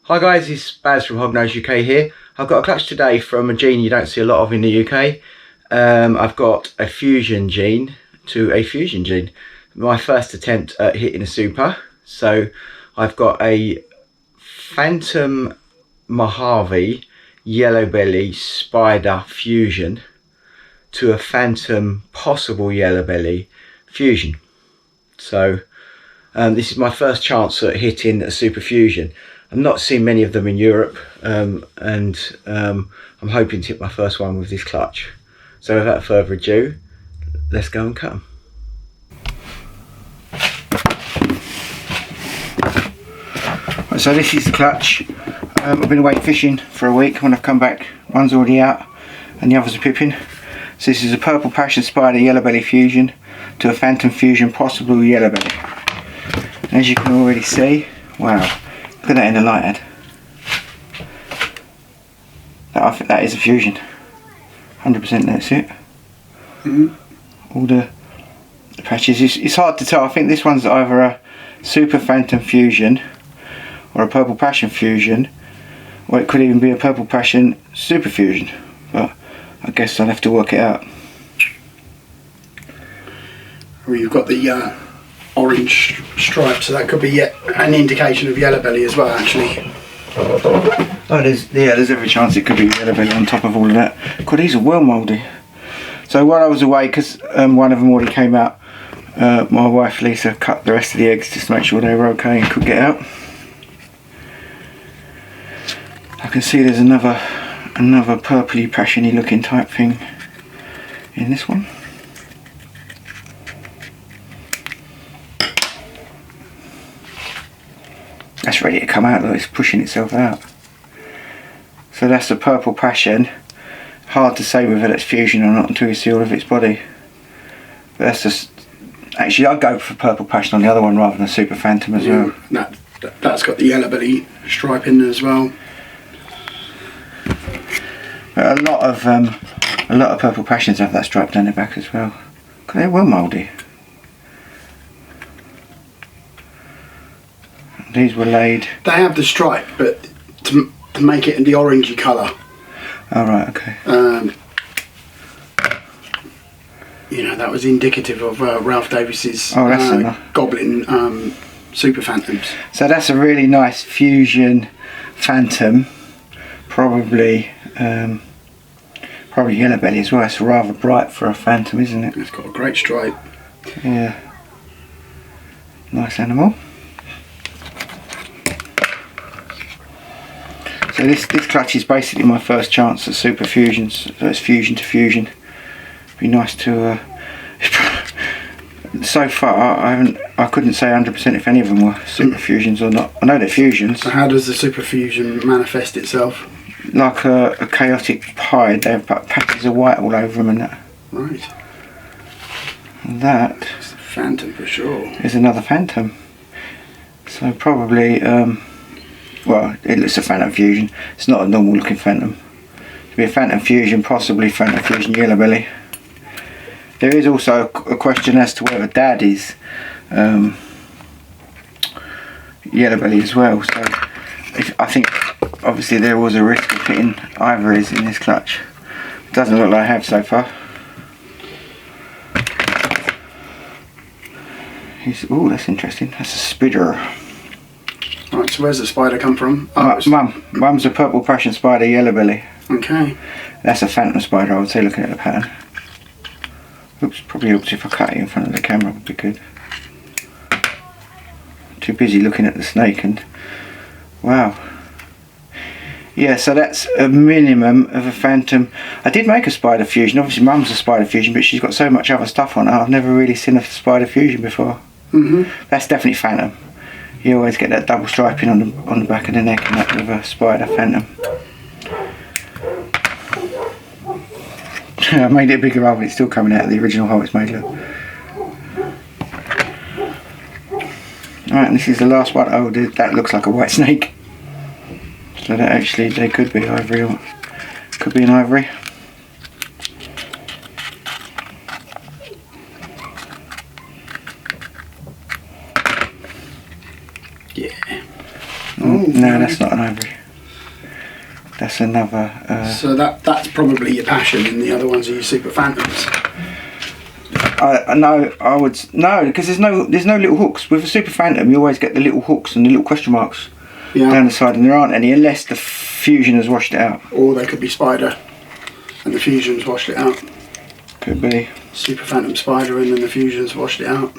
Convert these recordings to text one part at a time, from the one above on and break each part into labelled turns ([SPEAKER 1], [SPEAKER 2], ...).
[SPEAKER 1] Hi guys, it's Baz from Hognose UK here. I've got a clutch today from a gene you don't see a lot of in the UK. I've got a fusion gene to a fusion gene. My first attempt at hitting a super. So I've got a Phantom Mojave Yellow Belly Spider fusion to a Phantom Possible Yellow Belly fusion. So this is my first chance at hitting a super fusion. I've not seen many of them in Europe, and I'm hoping to hit my first one with this clutch. So without further ado, let's go and cut them. Right, so this is the clutch. I've been away fishing for a week. When I've come back, one's already out and the others are pipping. So this is a Purple Passion Spider Yellow Belly Fusion to a Phantom Fusion Possible Yellow Belly. And as you can already see, wow, look at that in the light, Ed. I think that is a fusion. 100% that's it. All the patches, it's hard to tell. I think this one's either a Super Phantom Fusion or a Purple Passion Fusion, or it could even be a Purple Passion Super Fusion, but I guess I'll have to work it out.
[SPEAKER 2] Well, you've got the orange stripe, so that could be yet an indication of yellow belly as well, actually.
[SPEAKER 1] Oh, there's every chance it could be yellow belly on top of all of that. God, these are well mouldy. So while I was away, because one of them already came out, my wife Lisa cut the rest of the eggs just to make sure they were okay and could get out. I can see there's another purpley passiony looking type thing in this one. That's ready to come out, though. It's pushing itself out. So that's the Purple Passion. Hard to say whether that's fusion or not until you see all of its body. But that's just... Actually, I'd go for Purple Passion on the other one rather than Super Phantom as well.
[SPEAKER 2] That's got the yellow belly stripe in there as well.
[SPEAKER 1] But a lot of Purple Passions have that stripe down their back as well. They're well mouldy. These were laid.
[SPEAKER 2] They have the stripe, but to make it in the orangey colour.
[SPEAKER 1] Oh right, okay.
[SPEAKER 2] You know, that was indicative of Ralph Davis's Goblin Super Phantoms.
[SPEAKER 1] So that's a really nice fusion Phantom, probably yellow belly as well. It's rather bright for a Phantom, isn't it?
[SPEAKER 2] It's got a great stripe.
[SPEAKER 1] Yeah. Nice animal. So this clutch is basically my first chance at super fusions. So it's fusion to fusion. Be nice to. So far, I couldn't say 100% if any of them were super fusions or not. I know they're fusions.
[SPEAKER 2] So how does the super fusion manifest itself?
[SPEAKER 1] Like a chaotic hide. They have patches of white all over them and that.
[SPEAKER 2] Right.
[SPEAKER 1] And that.
[SPEAKER 2] It's a Phantom for sure.
[SPEAKER 1] Is another Phantom. So probably. Well, it looks a Phantom Fusion. It's not a normal looking Phantom. It'll be a Phantom Fusion, possibly Phantom Fusion Yellow Belly. There is also a question as to whether Dad is Yellow Belly as well. So I think obviously there was a risk of hitting ivories in this clutch. It doesn't look like I have so far. Oh, that's interesting. That's a Spider.
[SPEAKER 2] Right, so where's the spider come from?
[SPEAKER 1] Mum's a Purple Passion Spider Yellow Belly.
[SPEAKER 2] Okay.
[SPEAKER 1] That's a Phantom Spider, I would say, looking at the pattern. Oops, probably helps if I cut it in front of the camera, would be good. Too busy looking at the snake and... Wow. Yeah, so that's a minimum of a Phantom. I did make a Spider Fusion. Obviously Mum's a Spider Fusion, but she's got so much other stuff on her. I've never really seen a Spider Fusion before. That's definitely Phantom. You always get that double striping on the back of the neck and that with a Spider Phantom. I made it a bigger hole, but it's still coming out of the original hole it's made. Look. Alright, and this is the last one. Oh, that looks like a white snake. So that actually, they could be ivory, or could be an ivory.
[SPEAKER 2] Yeah.
[SPEAKER 1] No, that's not an ivory. That's another.
[SPEAKER 2] So that's probably your passion, and the other ones are your super phantoms.
[SPEAKER 1] I would no, because there's no little hooks with a super phantom. You always get the little hooks and the little question marks down the side, and there aren't any unless the fusion has washed it out.
[SPEAKER 2] Or they could be spider, and the fusion's washed it out.
[SPEAKER 1] Could be
[SPEAKER 2] super phantom spider, and then the fusion's washed it out.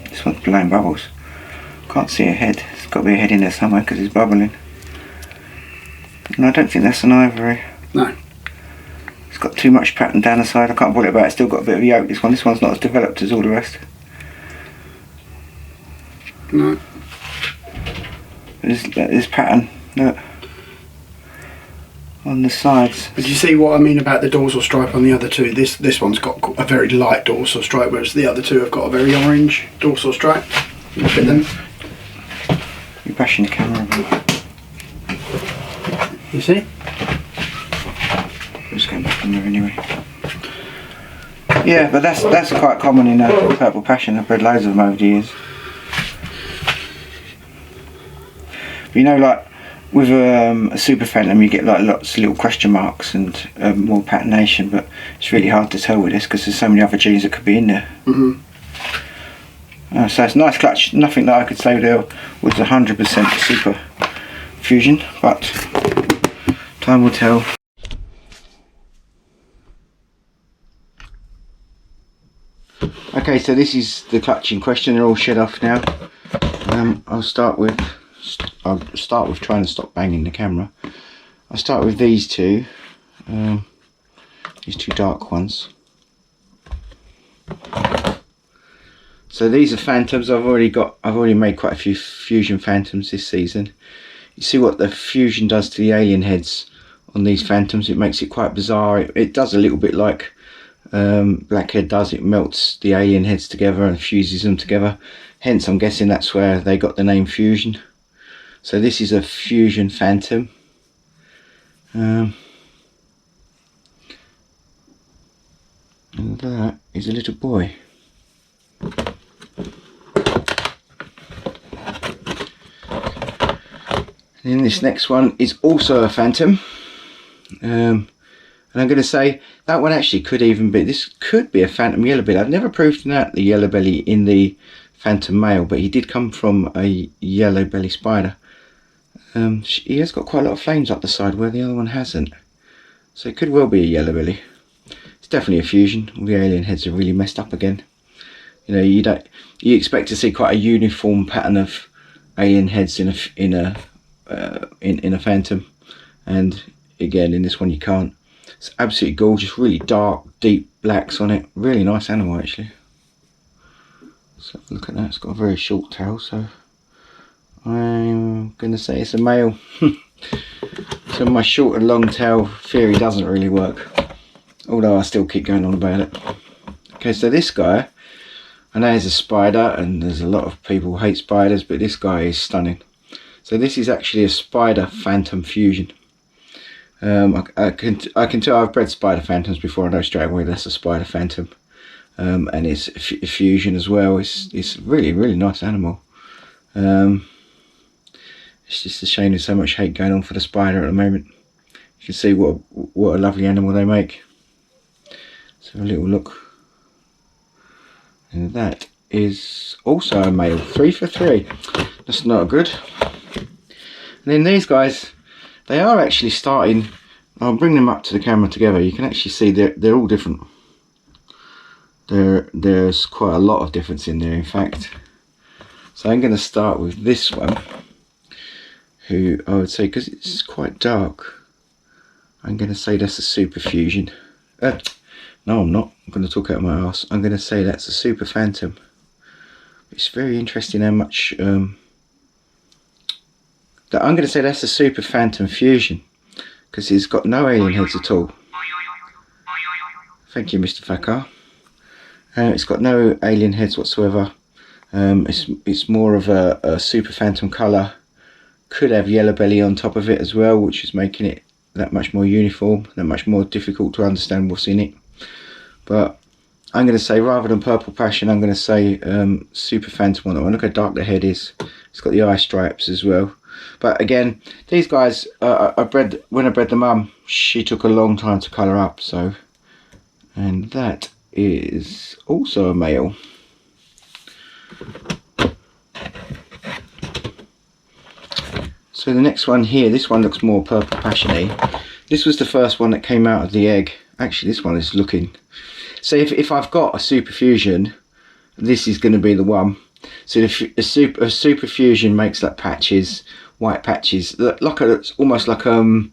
[SPEAKER 1] This one's blowing bubbles. Can't see a head. There's got to be a head in there somewhere because it's bubbling. And I don't think that's an ivory.
[SPEAKER 2] No.
[SPEAKER 1] It's got too much pattern down the side. I can't pull it back. It's still got a bit of yolk. This one's not as developed as all the rest.
[SPEAKER 2] No.
[SPEAKER 1] There's pattern. Look. On the sides.
[SPEAKER 2] But you see what I mean about the dorsal stripe on the other two? This one's got a very light dorsal stripe, whereas the other two have got a very orange dorsal stripe. Look at them.
[SPEAKER 1] You're bashing the camera.
[SPEAKER 2] You see?
[SPEAKER 1] I'm just going back in there anyway. Yeah, but that's quite common in purple passion. I've bred loads of them over the years. But you know, like with a super phantom, you get like lots of little question marks and more patternation, but it's really hard to tell with this because there's so many other genes that could be in there. So it's a nice clutch. Nothing that I could say there was 100% super fusion, but time will tell. Okay, so this is the clutch in question. They're all shed off now. I'll start with trying to stop banging the camera. I'll start with these two dark ones. So these are phantoms. I've already made quite a few fusion phantoms this season. You see what the fusion does to the alien heads on these phantoms. It makes it quite bizarre. It does a little bit like Blackhead does. It melts the alien heads together and fuses them together. Hence, I'm guessing that's where they got the name fusion. So this is a fusion phantom. And that is a little boy. And then this next one is also a phantom. And I'm going to say that one actually could even be, this could be a phantom yellow belly. I've never proved that the yellow belly in the phantom male, but he did come from a yellow belly spider. He has got quite a lot of flames up the side where the other one hasn't. So it could well be a yellow belly. It's definitely a fusion. All the alien heads are really messed up again. You know, you expect to see quite a uniform pattern of alien heads in a phantom, and again in this one you can't. It's absolutely gorgeous, really dark, deep blacks on it. Really nice animal actually. Let's have a look at that. It's got a very short tail, so I'm gonna say it's a male. So my short and long tail theory doesn't really work, although I still keep going on about it. Okay, so this guy, I know he's a spider, and there's a lot of people who hate spiders, but this guy is stunning. So this is actually a spider phantom fusion. I can tell I've bred spider phantoms before. I know straight away that's a spider phantom, and it's a fusion as well. It's really nice animal. It's just a shame there's so much hate going on for the spider at the moment. You can see what a lovely animal they make. Let's have a little look. And that is also a male. 3 for 3. That's not good. And then these guys, they are actually starting. I'll bring them up to the camera together. You can actually see they're all different. There's quite a lot of difference in there, in fact. So I'm going to start with this one, who I would say, because it's quite dark, I'm going to say that's a super fusion. No, I'm not. I'm going to talk out my arse. I'm going to say that's a super phantom. It's very interesting how much I'm going to say that's a super phantom fusion, because it's got no alien heads at all. Thank you, Mr. Fakar. It's got no alien heads whatsoever. It's more of a super phantom colour. Could have yellow belly on top of it as well, which is making it that much more uniform, that much more difficult to understand what's in it. But I'm going to say, rather than Purple Passion, I'm going to say Super Phantom on that one. Look how dark the head is. It's got the eye stripes as well. But again, these guys, when I bred the mum, she took a long time to colour up. So, and that is also a male. So the next one here, this one looks more Purple Passion-y. This was the first one that came out of the egg. Actually, this one is looking... So if I've got a Super Fusion, this is going to be the one. So a Super Fusion makes like patches, white patches, like almost like a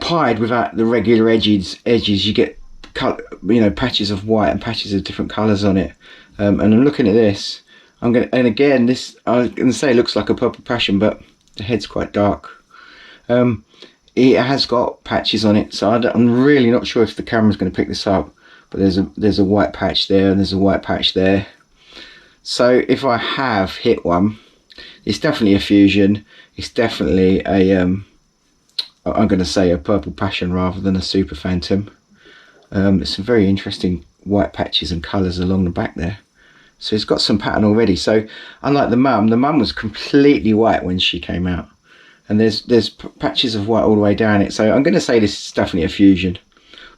[SPEAKER 1] pied without the regular edges. You get patches of white and patches of different colours on it. And I'm looking at this. And again, this I was going to say looks like a Purple Passion, but the head's quite dark. It has got patches on it, so I'm really not sure if the camera's going to pick this up. But there's a white patch there, and there's a white patch there. So if I have hit one, it's definitely a fusion. It's definitely a I'm going to say a Purple Passion rather than a Super Phantom. It's some very interesting white patches and colours along the back there. So it's got some pattern already. So unlike the mum was completely white when she came out. And there's patches of white all the way down it. So I'm going to say this is definitely a fusion.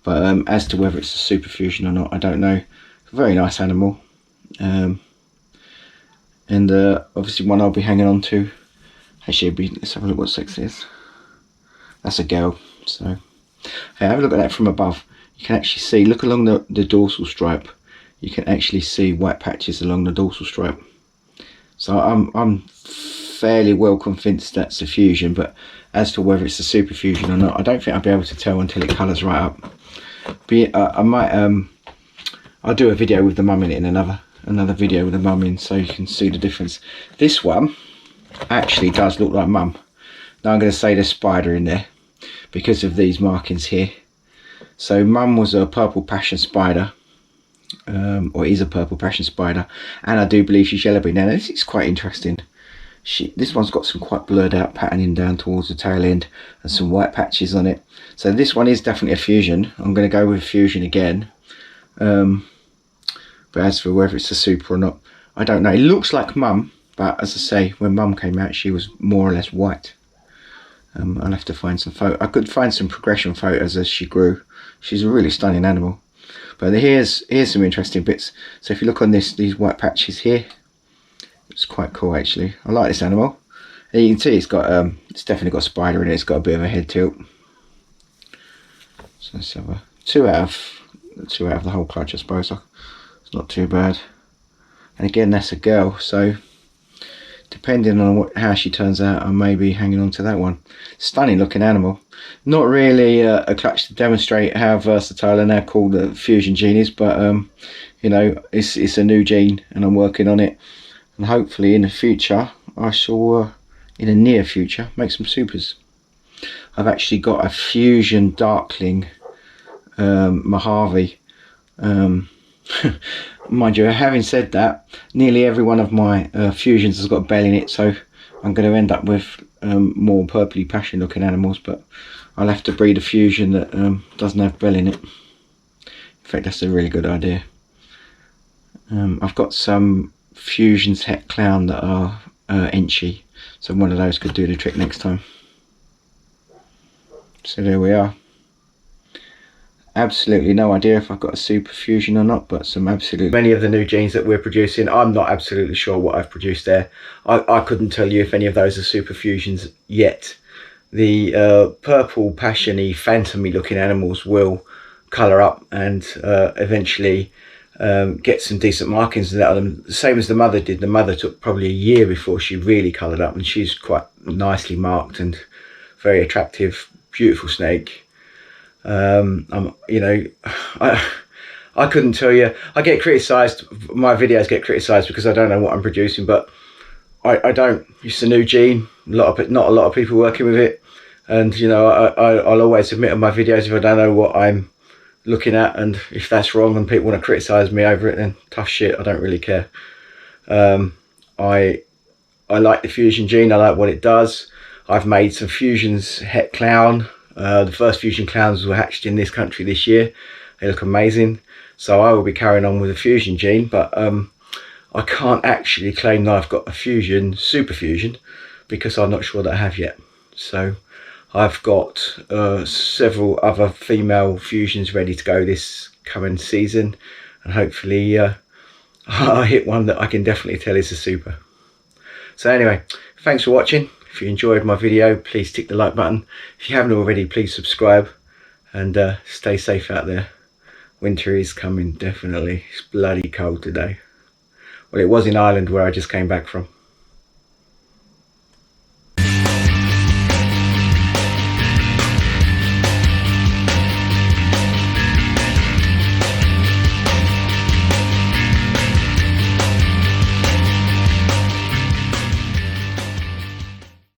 [SPEAKER 1] But as to whether it's a Super Fusion or not, I don't know. It's a very nice animal. And obviously one I'll be hanging on to. Actually, let's have a look what sex it is. That's a girl. So hey, have a look at that from above. You can actually see, look along the dorsal stripe. You can actually see white patches along the dorsal stripe. So I'm fairly well convinced that's a fusion, but as to whether it's a Super Fusion or not, I don't think I'll be able to tell until it colours right up. But I might I'll do a video with the mum in it, in another video with the mum in, so you can see the difference. This one actually does look like mum. Now I'm going to say there's spider in there because of these markings here. So mum was a Purple Passion spider, or is a Purple Passion spider, and I do believe she's yellow. Now this is quite interesting. This one's got some quite blurred out patterning down towards the tail end and some white patches on it. So this one is definitely a fusion. I'm going to go with fusion again. But as for whether it's a super or not, I don't know. It looks like mum, but as I say, when mum came out, she was more or less white. I'll have to find some photos. I could find some progression photos as she grew. She's a really stunning animal. But here's some interesting bits. So if you look on these white patches here, it's quite cool actually. I like this animal. And you can see it's definitely got a spider in it. It's got a bit of a head tilt. So let's have a two out of the whole clutch, I suppose. It's not too bad. And again, that's a girl, so depending on how she turns out, I may be hanging on to that one. Stunning looking animal. Not really a clutch to demonstrate how versatile and how cool the fusion gene is, but you know, it's a new gene and I'm working on it. And hopefully in the future, I shall, in the near future, make some supers. I've actually got a fusion darkling Mojave. Mind you, having said that, nearly every one of my fusions has got a bell in it, so I'm going to end up with more purpley passion looking animals, but I'll have to breed a fusion that doesn't have bell in it. In fact, that's a really good idea. I've got some fusions het clown that are inchy, so one of those could do the trick next time. So there we are. Absolutely no idea if I've got a super fusion or not, but some absolutely... Many of the new genes that we're producing, I'm not absolutely sure what I've produced there. I couldn't tell you if any of those are super fusions yet. The purple, passion-y, phantom-y looking animals will colour up and eventually get some decent markings out of them. Same as the mother did. The mother took probably a year before she really coloured up, and she's quite nicely marked and very attractive, beautiful snake. You know, I couldn't tell you. I get criticised, my videos get criticised because I don't know what I'm producing, but I don't. It's a new gene, not a lot of people working with it, and you know, I'll always admit on my videos if I don't know what I'm looking at, and if that's wrong and people want to criticise me over it, then tough shit, I don't really care. I like the fusion gene, I like what it does. I've made some fusions het clown. The first fusion clowns were hatched in this country this year. They look amazing. So I will be carrying on with a fusion gene, but I can't actually claim that I've got a fusion, super fusion, because I'm not sure that I have yet. So I've got several other female fusions ready to go this coming season, and hopefully I'll hit one that I can definitely tell is a super. So anyway, thanks for watching. If you enjoyed my video, please tick the like button. If you haven't already, please subscribe, and stay safe out there. Winter is coming, definitely. It's bloody cold today. Well, it was in Ireland where I just came back from.